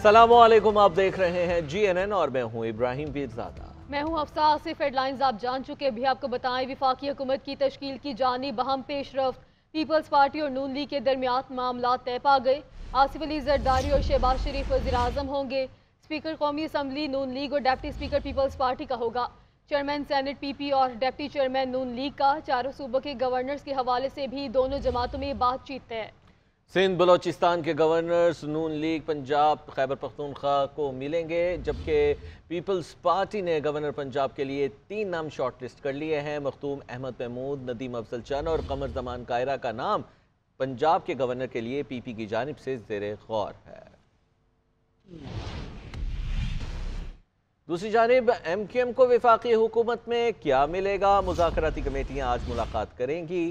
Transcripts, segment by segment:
अस्सलामुअलैकुम, आप देख रहे हैं GNN और मैं हूं इब्राहिम पीरज़ादा। मैं हूं हफ्सा। आसिफ। हेडलाइंस आप जान चुके, अभी आपको बताएं विफाकी हुकूमत की तश्कील की जानिब अहम पेशरफ्त। पीपल्स पार्टी और नून लीग के दरमियान मामला तय पा गए। आसिफ अली जरदारी और शहबाज शरीफ वज़ीर आज़म होंगे। स्पीकर कौमी असम्बली नून लीग और डिप्टी स्पीकर पीपल्स पार्टी का होगा। चेयरमैन सेनेट PP और डिप्टी चेयरमैन नून लीग का। चारों सूबों के गवर्नर्स के हवाले से भी दोनों जमातों में बातचीत तय। सिंध बलोचिस्तान के गवर्नर्स नून लीग पंजाब खैबर पख्तूनख्वा को मिलेंगे, जबकि पीपल्स पार्टी ने गवर्नर पंजाब के लिए 3 नाम शॉर्ट लिस्ट कर लिए हैं। मखदूम अहमद महमूद, नदीम अफजल चंद और कमर जमान कायरा का नाम पंजाब के गवर्नर के लिए PP की जानिब से ज़ेरे गौर है। दूसरी जानिब MQM को वफाकी हुकूमत में क्या मिलेगा? मुज़ाकराती कमेटियाँ आज मुलाकात करेंगी,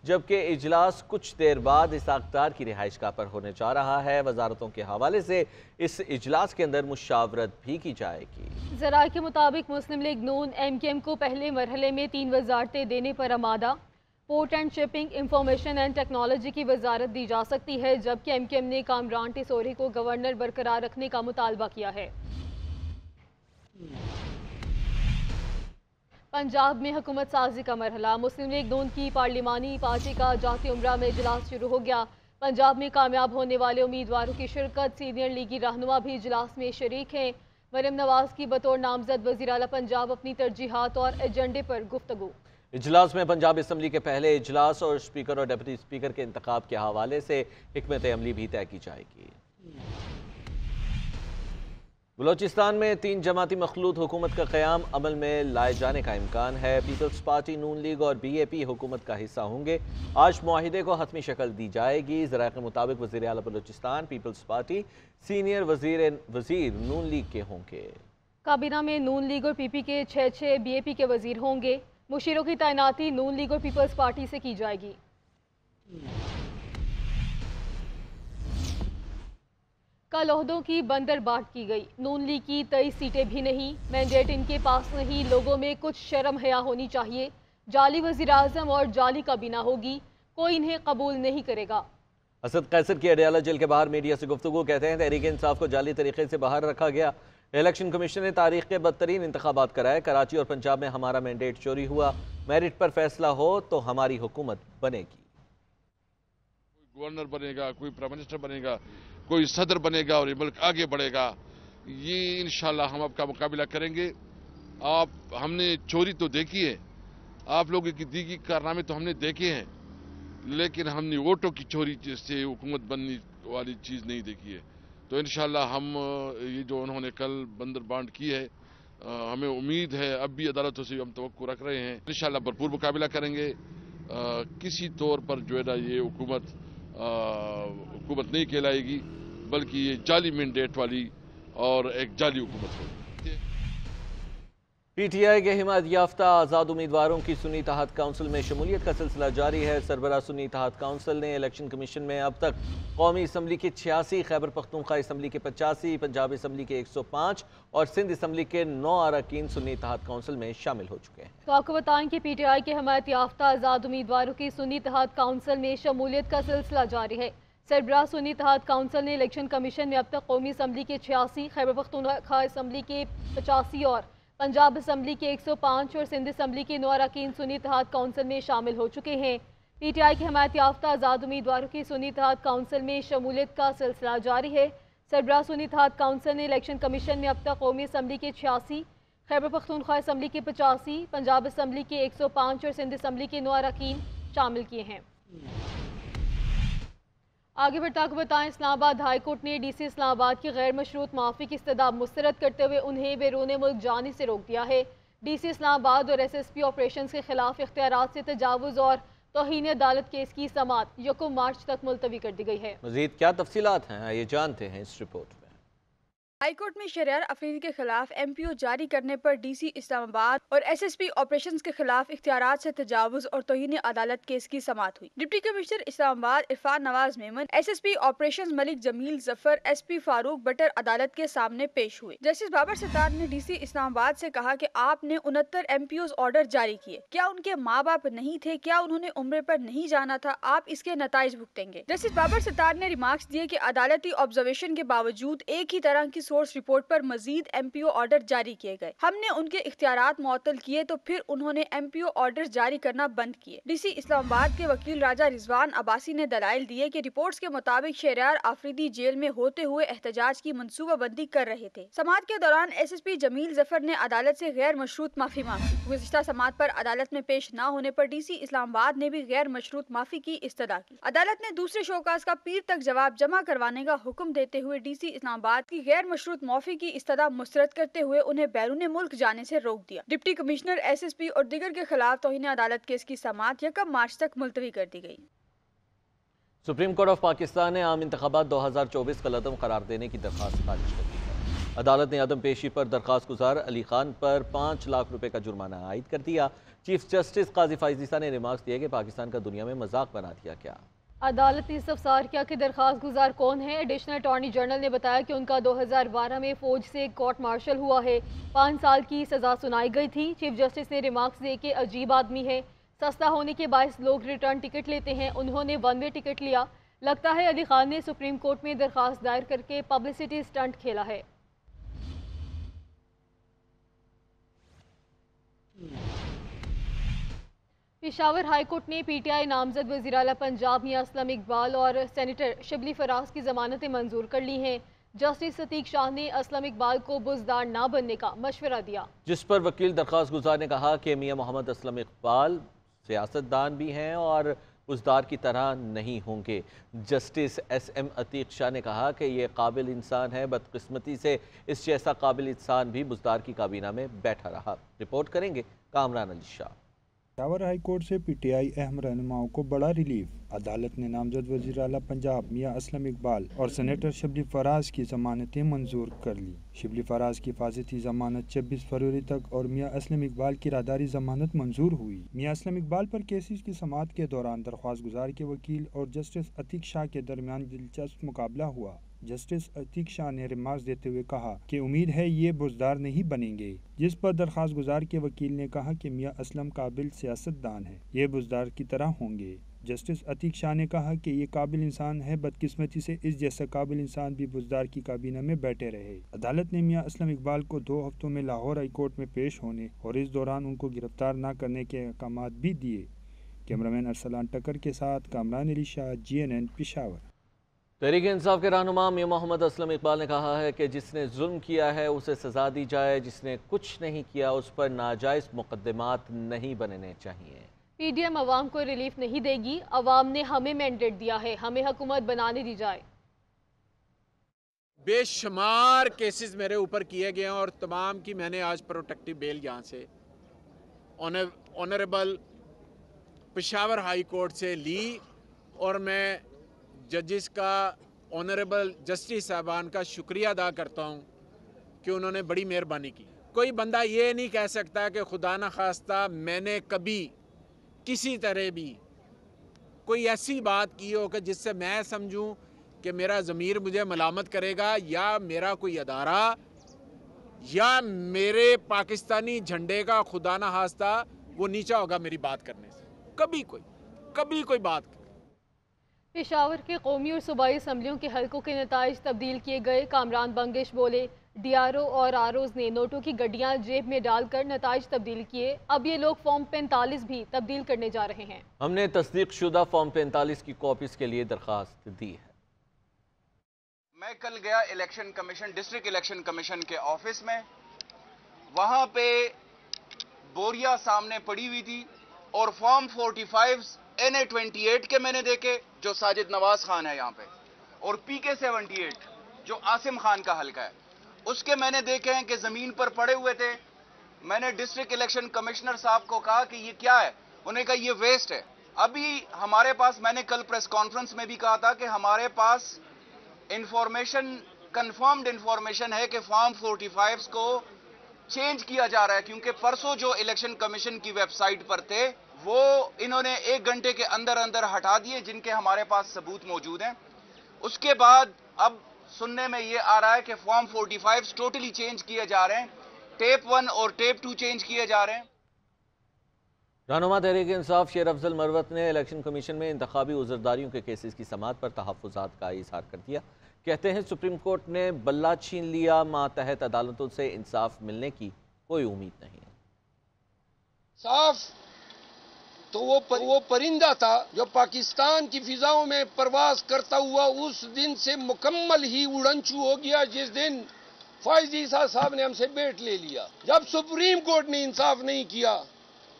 जबकि इजलास कुछ देर बाद इसहाक डार की रिहाइश गाह पर होने जा रहा है। वजारतों के हवाले से इस इजलास के अंदर मुशावरत भी की जाएगी। ज़राए के मुताबिक मुस्लिम लीग नून MQM को पहले मरहले में 3 वजारतें देने पर आमादा। Port and shipping, information and technology की वजारत दी जा सकती है, जबकि MQM ने कामरान टिसोरी को गवर्नर बरकरार रखने का मुतालबा किया है। पंजाब में हुकूमत साजी का मरहला। मुस्लिम लीग नून की पार्लिमानी पार्टी का जाती उम्रा में इजलास शुरू हो गया। पंजाब में कामयाब होने वाले उम्मीदवारों की शिरकत। सीनियर लीगी रहनुमा भी इजलास में शरीक हैं। मरियम नवाज की बतौर नामजद वज़ीर आला पंजाब अपनी तरजीहात और एजेंडे पर गुफ्तगू। इजलास में पंजाब असम्बली के पहले इजलास और स्पीकर और डिप्टी स्पीकर के इंतखाब के हवाले से हिकमत अमली भी तय की जाएगी। बलोचिस्तान में 3 जमाती मखलूत हुकूमत का क़याम अमल में लाए जाने का इम्कान है। पीपल्स पार्टी, नून लीग और BAP हुकूमत का हिस्सा होंगे। आज मुआहिदे को हतमी शक्ल दी जाएगी। ज़राए के मुताबिक वज़ीर आला बलोचिस्तान पीपल्स पार्टी, सीनियर वज़ीर नून लीग के होंगे। काबीना में नून लीग और PP के 6 BAP के वज़ीर होंगे। मुशीरों की तैनाती नून लीग और पीपल्स पार्टी से की जाएगी। कल ओहदों की बंदर बाट की गई। नून लीग की 23 सीटें भी नहीं, मैंडेट इनके पास नहीं। लोगों में कुछ शर्म हया होनी चाहिए। जाली वज़ीर आज़म और जाली काबीना होगी, कोई इन्हें कबूल नहीं करेगा। असद कैसर की अडयाला जेल के बाहर मीडिया से गुफ्तगू। कहते हैं तहरीक इंसाफ को जाली तरीके से बाहर रखा गया। इलेक्शन कमीशन ने तारीख के बदतरीन इंतखाबात कराए। कराची और पंजाब में हमारा मैंडेट चोरी हुआ। मेरिट पर फैसला हो तो हमारी हुकूमत बनेगी। गवर्नर बनेगा, कोई प्राइम मिनिस्टर बनेगा, कोई सदर बनेगा और ये मुल्क आगे बढ़ेगा। ये इंशाल्लाह हम आपका मुकाबला करेंगे। हमने चोरी तो देखी है, आप लोगों की दीगी कारनामे तो हमने देखे हैं, लेकिन हमने वोटों की चोरी से हुकूमत बनने वाली चीज़ नहीं देखी है। तो इंशाल्लाह हम ये जो उन्होंने कल बंदर बांट की है, हमें उम्मीद है अब भी अदालतों से हम तवक्को रख रहे हैं, इंशाल्लाह भरपूर मुकाबला करेंगे। किसी तौर पर जो है ना ये हुकूमत नहीं कहलाएगी, बल्कि ये जाली मैंडेट वाली और एक जाली हुकूमत होगी। PTI के हिमायत याफ्ता आज़ाद उम्मीदवारों की सुन्नी इत्तेहाद काउंसिल में शमूलियत का सिलसिला जारी है। सरबराह सुन्नी इत्तेहाद काउंसिल ने इलेक्शन कमीशन में अब तक कौमी असम्बली के 86, खैबर पख्तूनख्वा असम्बली के 85, पंजाब असम्बली के 105 और सिंध असम्बली के 9 अरकान सुन्नी इत्तेहाद काउंसिल में शामिल हो चुके हैं। तो आपको बताएं कि PTI के हिमायत याफ्ता आज़ाद उम्मीदवारों की सुन्नी इत्तेहाद काउंसिल में शमूलियत का सिलसिला जारी है। सरबराह सुन्नी इत्तेहाद काउंसिल ने इलेक्शन कमीशन में अब तक कौमी असम्बली के 86, खैबर पख्तूनख्वा असम्बली के 85 और पंजाब असम्बली के 105 और सिंध असम्बली के 9 अरकान सुन्नी इत्तेहाद काउंसिल में शामिल हो चुके हैं। PTI के हिमायत याफ्ता आज़ाद उम्मीदवारों की सुन्नी इत्तेहाद काउंसिल में शमूलियत का सिलसिला जारी है। सरबराह सुन्नी इत्तेहाद काउंसिल ने इलेक्शन कमीशन में अब तक कौमी असम्बली के 86, खैबर पख्तूनख्वा असम्बली के 85, पंजाब असम्बली के 105 और सिंध असम्बली के 9 अरकान शामिल किए हैं। आगे बढ़ता को बताएं, इस्लामाबाद हाई कोर्ट ने DC इस्लामाबाद की गैर मशरूत माफ़ी की इस्तदाब मुस्तरद करते हुए उन्हें बैरून मुल्क जाने से रोक दिया है। DC इस्लामाबाद और SSP ऑपरेशन के खिलाफ इख्तियारात से तजावुज़ और तौहीन अदालत केस की समाअत 1 मार्च तक मुलतवी कर दी गई है। मज़ीद क्या तफसीलात हैं, ये जानते हैं इस रिपोर्ट में। हाई कोर्ट में शहरियार अफरीदी के खिलाफ MPO जारी करने पर DC इस्लामाबाद और SSP ऑपरेशंस के खिलाफ इख्तियारात से तजावुज और तौहीन अदालत केस की समाअत हुई। Deputy commissioner Islamabad Irfan Nawaz Memon, SSP operations Malik Jameel Zafar, SP Farooq Buttar अदालत के सामने पेश हुए। जस्टिस बाबर सत्तार ने DC इस्लामाबाद से कहा कि आपने 69 MPOs ऑर्डर जारी किए, क्या उनके माँ बाप नहीं थे, क्या उन्होंने उम्रे पर नहीं जाना था, आप इसके नताइज भुगतेंगे। जस्टिस बाबर सत्तार ने रिमार्क्स दिए कि अदालती ऑब्जर्वेशन के बावजूद एक ही तरह की सोर्स रिपोर्ट पर मजीद MPO ऑर्डर जारी किए गए। हमने उनके इख्तियारात मुअत्तल किए तो फिर उन्होंने MPO ऑर्डर जारी करना बंद किए। DC इस्लामाबाद के वकील राजा रिजवान अब्बासी ने दलाइल दिए कि रिपोर्ट्स के मुताबिक शहरियार आफरीदी जेल में होते हुए एहतजाज की मंसूबाबंदी कर रहे थे। समाअत के दौरान SSP जमील जफर ने अदालत से गैर मशरूत माफी मांगी। गुज़िश्ता समाअत पर अदालत में पेश न होने पर DC इस्लामाबाद ने भी गैर मशरूत माफी की इस्तदा की। अदालत ने दूसरे शोकास का पीर तक जवाब जमा करवाने का हुक्म देते हुए DC इस्लामाबाद की गैर मशरूत माफी की इस्तदा मुस्तरद करते हुए उन्हें बैरून मुल्क जाने से रोक दिया। डिप्टी कमिश्नर SSP और दीगर के खिलाफ तौहीन अदालत केस की समाअत 1 मार्च तक मुलतवी कर दी गई। सुप्रीम कोर्ट ऑफ पाकिस्तान ने आम इंतखाबात 2024 का लदम करार देने की दरख्वास्त खारिज कर दी है। अदालत ने अदम पेशी पर दरख्वास्त गुजार अली खान पर 5 लाख रुपए का जुर्माना आयद कर दिया। चीफ जस्टिस काजी फाइजीसा ने रिमार्क्स दिए कि पाकिस्तान का दुनिया में मजाक बना दिया गया। अदालत ने इस्तफसार किया कि दरख्वास्त गुजार कौन है। एडिशनल अटॉर्नी जनरल ने बताया कि उनका 2012 में फौज से कोर्ट मार्शल हुआ है, 5 साल की सजा सुनाई गई थी। चीफ जस्टिस ने रिमार्क्स दिए कि अजीब आदमी है, सस्ता होने के बायस लोग रिटर्न टिकट लेते हैं, उन्होंने 1 वे टिकट लिया। लगता है अली खान ने सुप्रीम कोर्ट में दरख्वास्त दायर करके पब्लिसिटी स्टंट खेला है। पेशावर हाई कोर्ट ने PTI नामजद वज़ीर आला पंजाब मियां असलम इकबाल और सेनेटर शिबली फराज की जमानतें मंजूर कर ली हैं। जस्टिस अतीक शाह ने असलम इकबाल को बुज़दार ना बनने का मशवरा दिया, जिस पर वकील दरख्वास्त गुजार ने कहा कि मियां मोहम्मद असलम इकबाल सियासतदान भी हैं और बुज़दार की तरह नहीं होंगे। जस्टिस SM अतीक शाह ने कहा कि ये काबिल इंसान है, बदकिस्मती से इस जैसा काबिल इंसान भी बुज़दार की काबीना में बैठा रहा। रिपोर्ट करेंगे कामरान अली शाह। पेशावर हाई कोर्ट से PTI अहम रहनुमाओं को बड़ा रिलीफ। अदालत ने नामजद वज़ीर आला पंजाब मियां असलम इकबाल और सेनेटर शिबली फराज की जमानतें मंजूर कर ली। शिबली फराज की हिफाजती जमानत 26 फरवरी तक और मियां असलम इकबाल की राहदारी जमानत मंजूर हुई। मियां असलम इकबाल पर केसेस की समाअत के दौरान दरख्वास्त गुजार के वकील और जस्टिस अतीक शाह के दरमियान दिलचस्प मुकाबला हुआ। जस्टिस अतीक शाह ने रिमार्क्स देते हुए कहा कि उम्मीद है ये बुज़दार नहीं बनेंगे, जिस पर दरख्वास्त गुजार के वकील ने कहा कि मियां असलम काबिल सियासतदान है, ये बुज़दार की तरह होंगे। जस्टिस अतीक शाह ने कहा कि ये काबिल इंसान है, बदकिस्मती से इस जैसा काबिल इंसान भी बुज़दार की काबीना में बैठे रहे। अदालत ने मियां असलम इकबाल को 2 हफ्तों में लाहौर हाई कोर्ट में पेश होने और इस दौरान उनको गिरफ्तार न करने के अहकामात भी दिए। कैमरामैन अरसलान टकर के साथ कामरान अली शाह, GNN पेशावर। तहरीक इंसाफ के रहनुमा मियां मोहम्मद असलम इकबाल ने कहा है कि जिसने जुल्म किया है उसे सजा दी जाए, जिसने कुछ नहीं किया उस पर नाजायज मुकदमात नहीं बनने चाहिए। PDM अवाम को रिलीफ नहीं देगी, अवाम ने हमें मैंडेट दिया है, हमें हुकूमत बनाने दी जाए। बेशुमार केसेस मेरे ऊपर किए गए हैं और तमाम की मैंने आज प्रोटेक्टिव बेल यहाँ से ऑनरेबल पेशावर हाई कोर्ट से ली और मैं जजेस का, ऑनरेबल जस्टिस साहबान का शुक्रिया अदा करता हूँ कि उन्होंने बड़ी मेहरबानी की। कोई बंदा ये नहीं कह सकता कि खुदा न खास्ता मैंने कभी किसी तरह भी कोई ऐसी बात की हो कि जिससे मैं समझूं कि मेरा ज़मीर मुझे मलामत करेगा या मेरा कोई अदारा या मेरे पाकिस्तानी झंडे का खुदा न खास्ता वो नीचा होगा मेरी बात करने से। कभी कोई बात। पेशावर के कौमी और सूबाई असम्बलियों के हलकों के नताइज तब्दील किए गए। कामरान बंगिश बोले, DRO और ROs ने नोटों की गड्डियां जेब में डालकर नताइज तब्दील किए। अब ये लोग फॉर्म 45 भी तब्दील करने जा रहे हैं। हमने तस्दीक शुदा फॉर्म 45 की कॉपीज के लिए दरखास्त दी है। मैं कल गया election commission, district election commission के ऑफिस में, वहां पे बोरिया सामने पड़ी हुई थी और फॉर्म 45 NA-28 के मैंने देखे जो साजिद नवाज खान है यहाँ पे, और PK-78 जो आसिम खान का हल्का है उसके मैंने देखे हैं कि जमीन पर पड़े हुए थे। मैंने डिस्ट्रिक्ट इलेक्शन कमिश्नर साहब को कहा कि ये क्या है, उन्होंने कहा ये वेस्ट है। अभी हमारे पास, मैंने कल प्रेस कॉन्फ्रेंस में भी कहा था कि हमारे पास इंफॉर्मेशन کنفرمڈ انفارمیشن ہے کہ فارم 45 کو چینج کیا جا رہا ہے، کیونکہ پرسوں جو الیکشن کمیشن کی ویب سائٹ پر تھے وہ انہوں نے 1 گھنٹے کے اندر ہٹا دیے، جن کے ہمارے پاس ثبوت موجود ہیں۔ اس کے بعد اب سننے میں یہ آ رہا ہے کہ فارم 45 ٹوٹلی چینج کیے جا رہے ہیں، ٹیپ 1 اور ٹیپ 2 چینج کیے جا رہے ہیں۔ رہنما تحریک انصاف شیر افضل مروت نے الیکشن کمیشن میں انتخابی عذرداریوں کے کیسز کی سماعت پر تحفظات کا اظہار کر دیا۔ کہتے ہیں سپریم کورٹ نے بلہ چھین لیا، ماتحت عدالتوں سے انصاف ملنے کی کوئی امید نہیں ہے۔ صاف تو وہ پرندہ تھا جو پاکستان کی فضاؤں میں پرواز کرتا ہوا اس دن سے مکمل ہی اڑنچو ہو گیا جس دن فائز عیسیٰ صاحب نے ہم سے بیٹ لے لیا۔ جب سپریم کورٹ نے انصاف نہیں کیا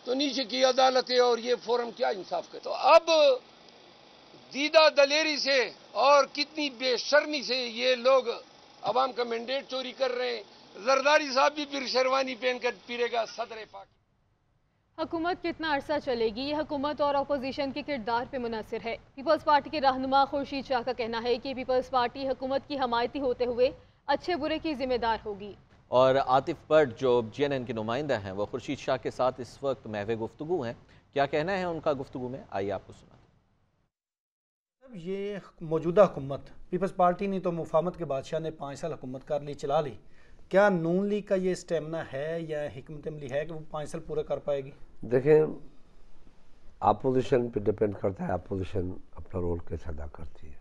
تو نیچے کی عدالتیں اور یہ فورم کیا انصاف کرے؟ تو اب دیدہ دلیری سے اور کتنی بے شرمی سے یہ لوگ عوام کا مینڈیٹ چوری کر رہے ہیں۔ زرداری صاحب بھی پھر شیروانی پہن کر پھرے گا صدر پاک۔ حکومت کتنا عرصہ چلے گی، یہ حکومت اور اپوزیشن کے کردار پہ منحصر ہے۔ پیپلز پارٹی کے رہنما خورشید شاہ کا کہنا ہے کہ پیپلز پارٹی حکومت کی حمایتی ہوتے ہوئے اچھے برے کی ذمہ دار ہوگی۔ اور عاطف بٹ جو جی این این کے نمائندہ ہیں وہ خورشید شاہ کے ساتھ اس وقت محو گفتگو ہیں، کیا کہنا ہے ان کا گفتگو میں، آئیے آپ کو سناتے ہیں۔ یہ موجودہ حکومت پیپلز پارٹی نے تو مفاہمت کے بادشاہ نے 5 سال حکومت کر لی، چلا لی، کیا نون لیگ کا یہ اسٹیمنا ہے یا حکمت عملی ہے کہ وہ 5 سال پورے کر پائے گی؟ دیکھیں اپوزیشن پہ ڈپینڈ کرتا ہے، اپوزیشن اپنا رول کیسے ادا کرتی ہے۔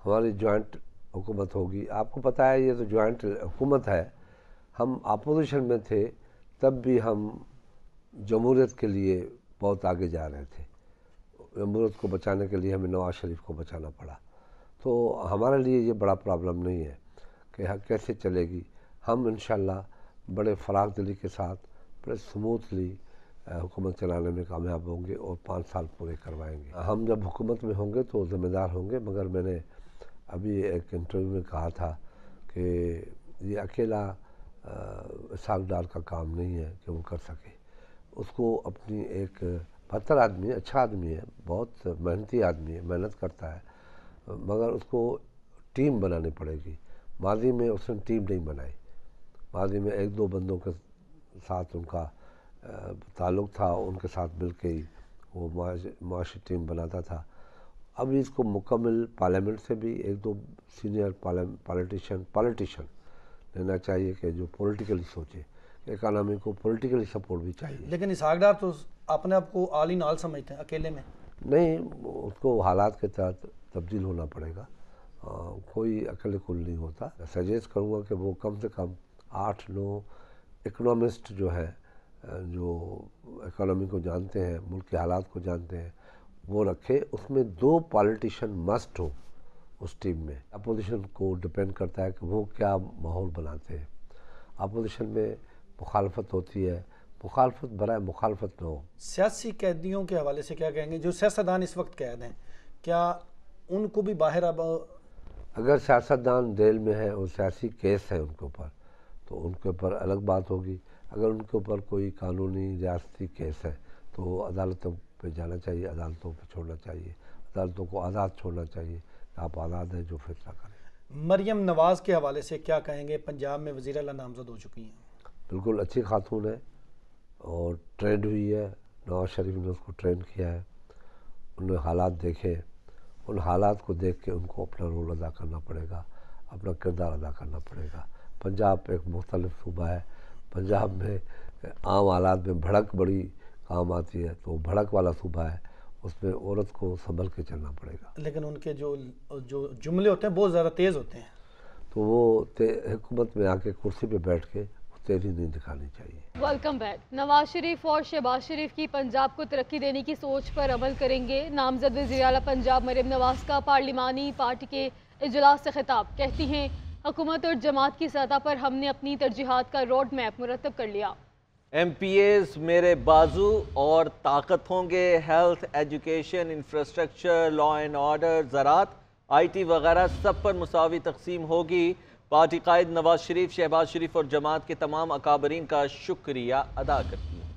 ہماری جوائنٹ حکومت ہوگی، آپ کو پتہ ہے یہ تو جوائنٹ حکومت ہے۔ ہم اپوزیشن میں تھے تب بھی ہم جمہوریت کے لیے بہت آگے جا رہے تھے، جمہوریت کو بچانے کے لیے ہمیں نواز شریف کو بچانا پڑا، تو ہمارے لیے یہ بڑا پرابلم نہیں ہے کہ کیسے چلے گی۔ ہم انشاءاللہ بڑے فراغ دلی کے ساتھ بڑے سموتھلی حکومت چلانے میں کامیاب ہوں گے اور 5 سال پورے کروائیں گے۔ ہم جب حکومت میں ہوں گے تو ذمہ دار ہوں گے، مگر میں نے ابھی ایک انٹرویو میں کہا تھا کہ یہ اکیلا اسحاق ڈار کا کام نہیں ہے کہ وہ کر سکے، اس کو اپنی ایک بہتر آدمی ہے، اچھا آدمی ہے، بہت محنتی آدمی ہے، محنت کرتا ہے، مگر اس کو ٹیم بنانی پڑے گی۔ ماضی میں اس نے ٹیم نہیں بنائی، ماضی میں 1-2 بندوں کے ساتھ ان کا تعلق تھا، ان کے ساتھ مل کے ہی وہ معاشی ٹیم بناتا تھا۔ اب اس کو مکمل پارلیمنٹ سے بھی 1-2 سینئر پالیٹیشین لینا چاہیے کہ جو پولیٹیکلی سوچے، اکانومی کو پولیٹیکلی سپورٹ بھی چاہیے۔ لیکن اسحاق ڈار تو اپنے آپ کو آل ان آل سمجھتے ہیں، اکیلے میں نہیں، اس کو حالات کے تحت تبدیل ہونا پڑے گا، کوئی اکیلے کل نہیں ہوتا۔ سجیسٹ کروں گا کہ وہ کم سے کم 8-9 اکنامسٹ جو ہے، جو اکانومی کو جانتے ہیں، ملک کے حالات کو جانتے ہیں، وہ رکھے۔ اس میں 2 پالیٹیشین مسٹ ہو اس ٹیم میں۔ اپوزیشن کو ڈپینڈ کرتا ہے کہ وہ کیا ماحول بناتے ہیں۔ اپوزیشن میں مخالفت ہوتی ہے، مخالفت برائے مخالفت نہ ہو۔ سیاسی قیدیوں کے حوالے سے کیا کہیں گے؟ جو سیاستدان اس وقت قید ہیں، کیا ان کو بھی باہر اب اگر سیاستدان جیل میں ہیں اور سیاسی کیس ہے ان کے اوپر تو ان کے اوپر الگ بات ہوگی۔ اگر ان کے اوپر کوئی قانونی ریاستی کیس ہے تو عدالتوں پہ جانا چاہیے، عدالتوں پہ چھوڑنا چاہیے، عدالتوں کو آزاد چھوڑنا چاہیے کہ آپ آزاد ہیں، جو فیصلہ کریں۔ مریم نواز کے حوالے سے کیا کہیں گے؟ پنجاب میں وزیر اعلیٰ نامزد ہو چکی ہیں، بالکل اچھی خاتون ہے اور ٹرینڈ ہوئی ہے، نواز شریف نے اس کو ٹرین کیا ہے، انہوں نے حالات دیکھے، ان حالات کو دیکھ کے ان کو اپنا رول ادا کرنا پڑے گا، اپنا کردار ادا کرنا پڑے گا۔ پنجاب ایک مختلف صوبہ ہے، پنجاب میں عام حالات میں بھڑک بڑی کام آتی ہے، تو بھڑک والا صوبہ ہے، اس میں عورت کو سنبھل کے چلنا پڑے گا۔ لیکن ان کے جو جملے ہوتے ہیں بہت زیادہ تیز ہوتے ہیں، تو وہ حکومت میں آ کے کرسی پہ بیٹھ کے تیزی نہیں دکھانی چاہیے۔ Welcome back. نواز شریف اور شہباز شریف کی پنجاب کو ترقی دینے کی سوچ پر عمل کریں گے۔ نامزد وزیر اعلیٰ پنجاب مریم نواز کا پارلیمانی پارٹی کے اجلاس سے خطاب، کہتی ہیں حکومت اور جماعت کی سطح پر ہم نے اپنی ترجیحات کا روڈ میپ مرتب کر لیا۔ ایم پی ایز میرے بازو اور طاقت ہوں گے، health, education, infrastructure, law and order, زراعت، آئی ٹی وغیرہ سب پر مساوی تقسیم ہوگی۔ پارٹی قائد نواز شریف شہباز شریف اور جماعت کے تمام اکابرین کا شکریہ ادا کرتی ہیں۔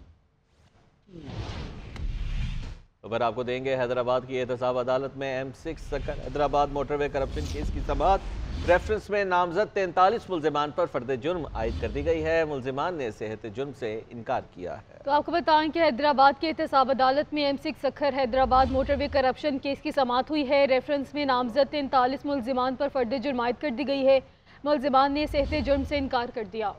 خبر آپ کو دیں گے حیدرآباد کی احتساب عدالت میں M6 سکن حیدرآباد موٹر وے کرپشن کیس کی سماعت۔ रेफरेंस में नामजद 43 मुलजिमान पर फर्द जुर्म आयद कर दी गई है। मुलजिमान ने सेहत जुर्म से इनकार किया है। तो आपको बताएं कि हैदराबाद के एहतसाब अदालत में M6 Sukkur Hyderabad motorway corruption case की समाअत हुई है। रेफरेंस में नामजद 43 मुलजिमान पर फर्द जुर्म आयद कर दी गई है। मुलजिमान ने सेहत जुर्म से इनकार कर दिया।